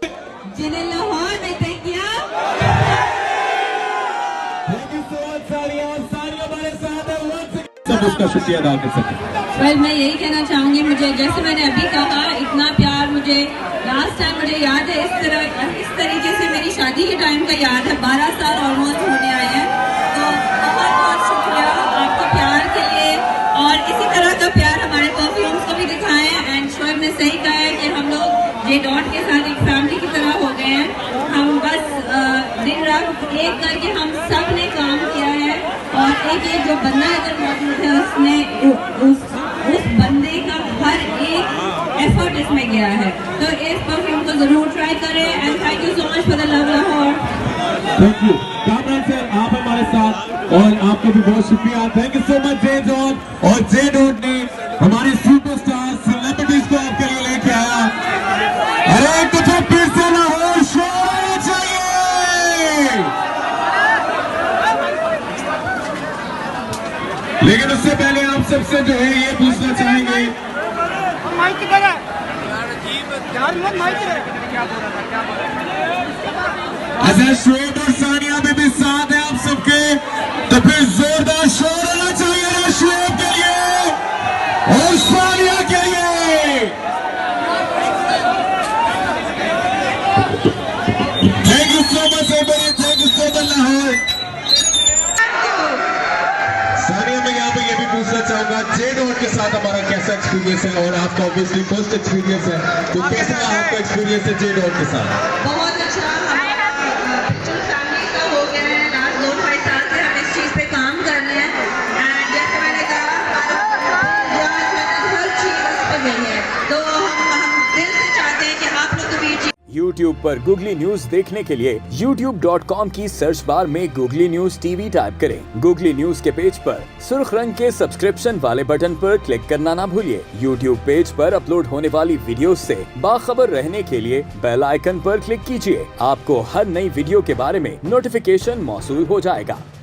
जिन्हें लाहौर में तय किया। सब उसका शुक्रिया अदा कर सकते। वेल मैं यही कहना चाहूँगी, मुझे जैसे मैंने अभी कहा, इतना प्यार मुझे लास्ट टाइम मुझे याद है इस तरीके से मेरी शादी के टाइम का याद है। 12 साल ऑलमोस्ट होने आए हैं। तो बहुत बहुत शुक्रिया आपके प्यार के लिए, और इसी तरह का प्यार हमारे परफ्यूम्स को भी दिखाएं। एंड शोएब ने सही कहा है कि हम लोग जे डॉट के साथ एक फैमिली की तरह हो गए हैं। हम बस दिन रात एक करके हम सब ने काम किया है, और एक एक जो बंदा इधर मौजूद है उसने उस बंदे का हर एक एफर्ट इसमें गया है। तो इस परफ्यूम को जरूर ट्राई करें। And thank you so much for the love Lahore. Thank you Kamran sir, आप हमारे साथ, और आपको भी बहुत शुक्रिया। Thank you so much J dot. और जे डॉट ने हमारे सुपरस्टार सेलिब्रिटीज को आपके लिए लेके आया। अरे कुछ फिर से लाहौर शोर होना चाहिए। लेकिन उससे पहले आप सबसे जो है ये पूछना चाहेंगे, अच्छा शोएब और सानिया भी साथ हैं आप सबके, तो फिर जोरदार शोर होना चाहिए ना शोएब के लिए और सानिया के लिए। Thank you so much everybody, thank you so much Lahore. Sania, मैं यहाँ पे ये भी पूछना चाहूंगा, जे डॉट के साथ हमारा कैसा एक्सपीरियंस है, और आपका ऑब्वियसली फर्स्ट एक्सपीरियंस है, तो कैसा आपका एक्सपीरियंस है जे डॉट के साथ? बहुत अच्छा, हमारा पिक्चर फैमिली का हो गया है। लास्ट 2-2.5 साल से हम इस चीज़ पे काम कर रहे हैं। एंड जैसे मैंने कहा, हर चीज़ उस पर गई है। तो हम दिल से चाहते हैं कि आप लोग को भी YouTube पर गूगली न्यूज देखने के लिए youtube.com की सर्च बार में गूगली न्यूज टीवी टाइप करें। गूगली न्यूज के पेज पर सुर्ख रंग के सब्सक्रिप्शन वाले बटन पर क्लिक करना ना भूलिए। YouTube पेज पर अपलोड होने वाली वीडियोस से बाखबर रहने के लिए बेल आइकन पर क्लिक कीजिए। आपको हर नई वीडियो के बारे में नोटिफिकेशन मौसूल हो जाएगा।